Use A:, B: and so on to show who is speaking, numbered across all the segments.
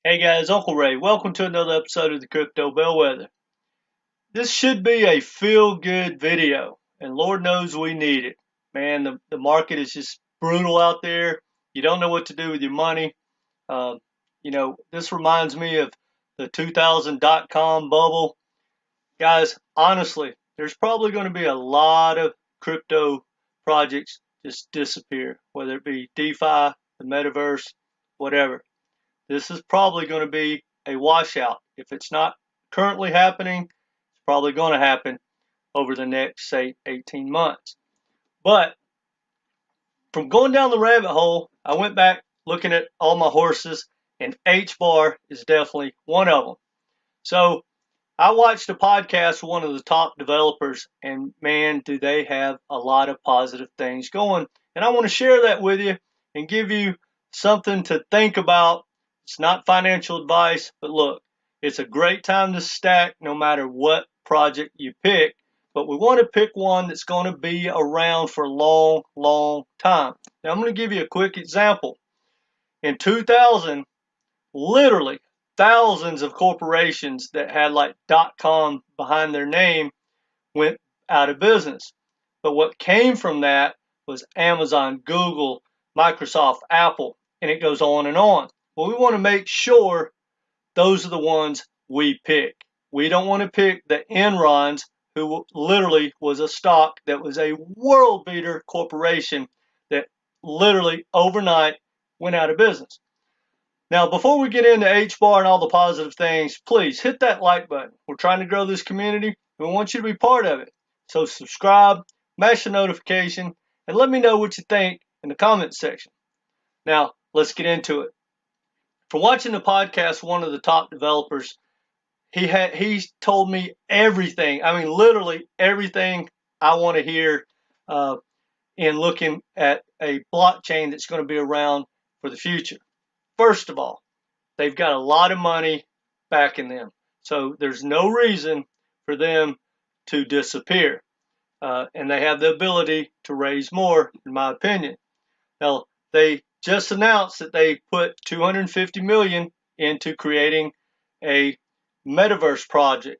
A: Hey guys, Uncle Ray. Welcome to another episode of the Crypto Bellwether. This should be a feel-good video, and Lord knows we need it. Man, the market is just brutal out there. You don't know what to do with your money. Uh, this reminds me of the 2000 dot-com bubble. Guys, honestly, there's probably going to be a lot of crypto projects just disappear, whether it be DeFi, the metaverse, whatever. This is probably going to be a washout. If it's not currently happening, it's probably going to happen over the next, say, 18 months. But from going down the rabbit hole, I went back looking at all my horses, and HBAR is definitely one of them. So I watched a podcast with one of the top developers, and man, do they have a lot of positive things going. And I want to share that with you and give you something to think about. It's not financial advice, but look, it's a great time to stack no matter what project you pick. But we want to pick one that's going to be around for a long, long time. Now, I'm going to give you a quick example. In 2000, literally thousands of corporations that had like .com behind their name went out of business. But what came from that was Amazon, Google, Microsoft, Apple, and it goes on and on. Well, we want to make sure those are the ones we pick. We don't want to pick the Enrons, who literally was a stock that was a world beater corporation that literally overnight went out of business. Now, before we get into HBAR and all the positive things, please hit that like button. We're trying to grow this community, and we want you to be part of it. So subscribe, mash the notification, and let me know what you think in the comments section. Now, let's get into it. From watching the podcast, one of the top developers, he told me everything. I mean, literally everything I want to hear in looking at a blockchain that's going to be around for the future. First of all, they've got a lot of money backing them. So there's no reason for them to disappear. And they have the ability to raise more, in my opinion. Now, they just announced that they put $250 million into creating a metaverse project.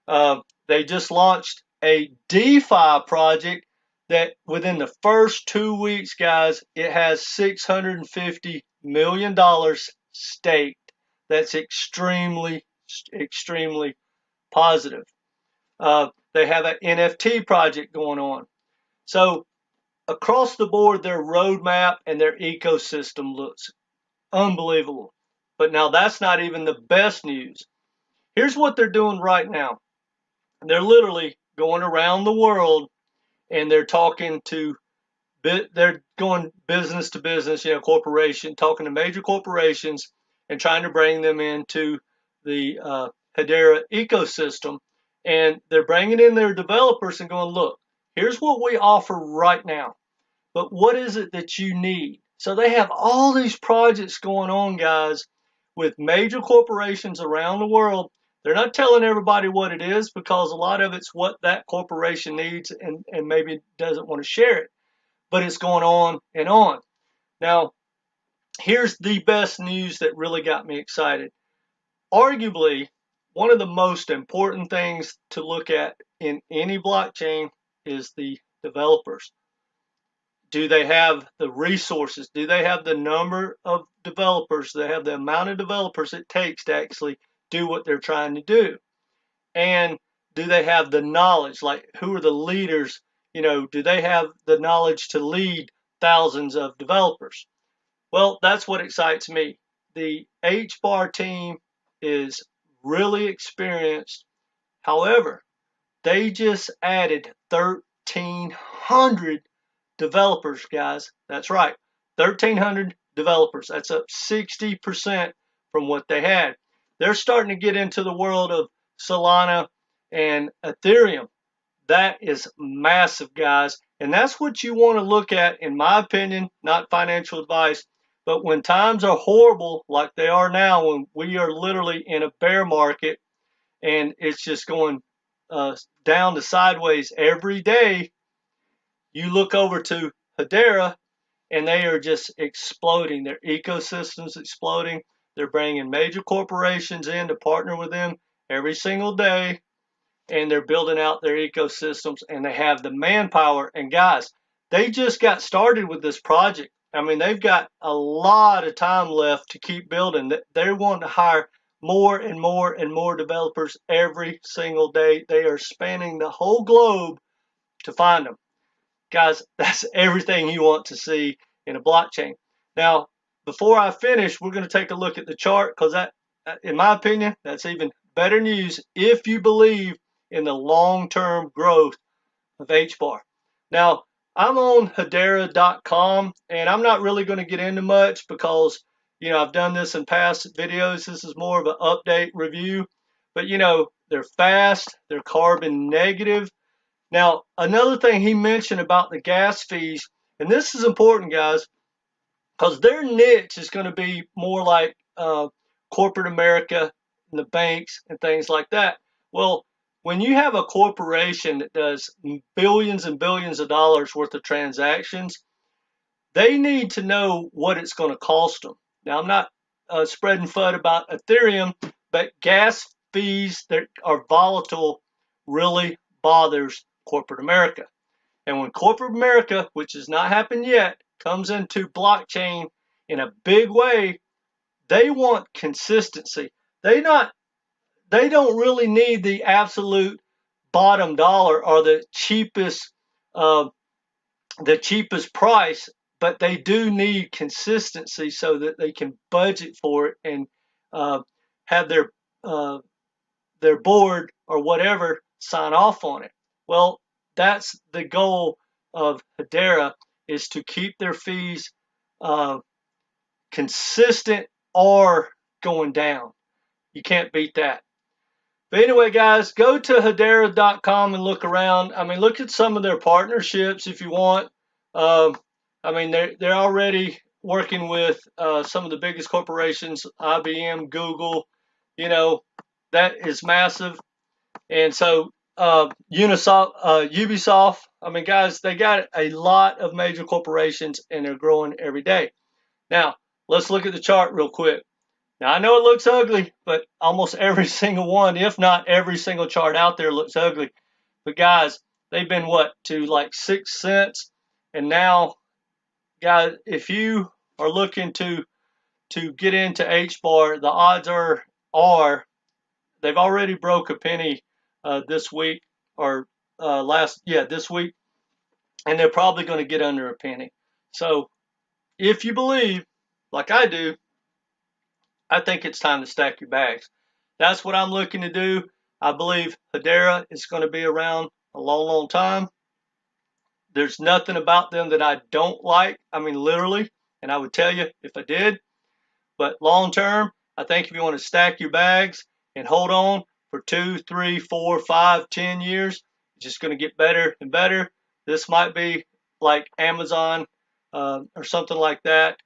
A: They just launched a DeFi project that within the first 2 weeks, guys, it has $650 million staked. That's extremely, extremely positive. They have an NFT project going on. So across the board, their roadmap and their ecosystem looks unbelievable. But now that's not even the best news. Here's what they're doing right now. They're literally going around the world and they're talking to, they're going business to business, corporation, talking to major corporations and trying to bring them into the Hedera ecosystem. And they're bringing in their developers and going, look, here's what we offer right now, but what is it that you need? So they have all these projects going on, guys, with major corporations around the world. They're not telling everybody what it is because a lot of it's what that corporation needs and maybe doesn't want to share it. But it's going on and on. Now, here's the best news that really got me excited. Arguably, one of the most important things to look at in any blockchain is the developers. Do they have the resources? Do they have the number of developers? Do they have the amount of developers it takes to actually do what they're trying to do? And do they have the knowledge? Like, who are the leaders? Do they have the knowledge to lead thousands of developers? Well, that's what excites me. The HBAR team is really experienced. However, they just added 1,300 developers, guys. That's right, 1,300 developers. That's up 60% from what they had. They're starting to get into the world of Solana and Ethereum. That is massive, guys. And that's what you want to look at, in my opinion, not financial advice. But when times are horrible like they are now, when we are literally in a bear market and it's just going down to sideways every day, you look over to Hedera and they are just exploding. Their ecosystem's exploding. They're bringing major corporations in to partner with them every single day, and they're building out their ecosystems, and they have the manpower. And guys, they just got started with this project. I mean, they've got a lot of time left to keep building. They want to hire more and more and more developers every single day. They are spanning the whole globe to find them. Guys, that's everything you want to see in a blockchain. Now, before I finish, we're going to take a look at the chart, because that, in my opinion, that's even better news if you believe in the long-term growth of HBAR. Now, I'm on Hedera.com, and I'm not really going to get into much because, I've done this in past videos. This is more of an update review. But, they're fast, they're carbon negative. Now, another thing he mentioned about the gas fees, and this is important, guys, because their niche is going to be more like corporate America and the banks and things like that. Well, when you have a corporation that does billions and billions of dollars worth of transactions, they need to know what it's going to cost them. Now, I'm not spreading FUD about Ethereum, but gas fees that are volatile really bothers corporate America. And when corporate America, which has not happened yet, comes into blockchain in a big way, they want consistency. They don't really need the absolute bottom dollar or the cheapest price, but they do need consistency so that they can budget for it and have their board or whatever sign off on it. Well, that's the goal of Hedera, is to keep their fees consistent or going down. You can't beat that. But anyway, guys, go to Hedera.com and look around. I mean, look at some of their partnerships if you want. I mean, they're already working with some of the biggest corporations, IBM, Google. That is massive. And so Ubisoft, I mean, guys, they got a lot of major corporations, and they're growing every day. Now, let's look at the chart real quick. Now, I know it looks ugly, but almost every single one, if not every single chart out there, looks ugly. But guys, they've been to like 6 cents, and now, guys, if you are looking to get into HBAR, the odds are they've already broke a penny this week, or this week, and they're probably going to get under a penny. So if you believe, like I do, I think it's time to stack your bags. That's what I'm looking to do. I believe Hedera is going to be around a long, long time. There's nothing about them that I don't like. I mean, literally, and I would tell you if I did. But long term, I think if you want to stack your bags and hold on for 2, 3, 4, 5, 10 years, it's just going to get better and better. This might be like Amazon or something like that.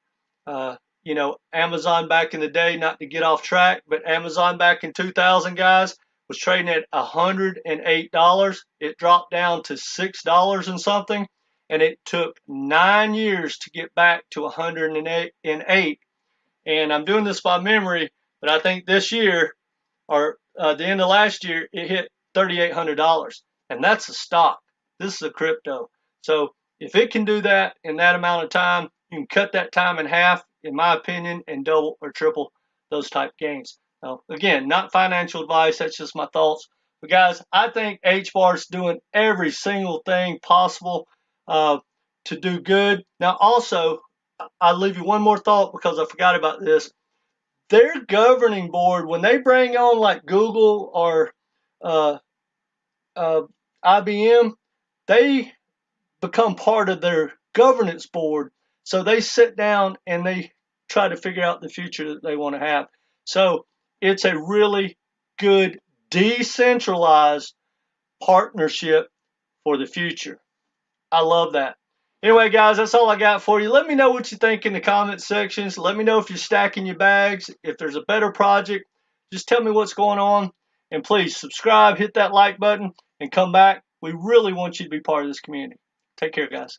A: Amazon back in the day, not to get off track, but Amazon back in 2000, guys, was trading at $108. It dropped down to $6 and something, and it took 9 years to get back to 108. And I'm doing this by memory, but I think this year, or the end of last year, it hit $3,800, and that's a stock. This is a crypto. So if it can do that in that amount of time, you can cut that time in half, in my opinion, and double or triple those type gains. Now, again, not financial advice. That's just my thoughts. But guys, I think HBAR is doing every single thing possible to do good. Now, also, I'll leave you one more thought because I forgot about this. Their governing board, when they bring on like Google or IBM, they become part of their governance board. So they sit down and they try to figure out the future that they want to have. So it's a really good decentralized partnership for the future. I love that. Anyway, guys, that's all I got for you. Let me know what you think in the comment sections. Let me know if you're stacking your bags. If there's a better project, just tell me what's going on. And please subscribe, hit that like button, and come back. We really want you to be part of this community. Take care, guys.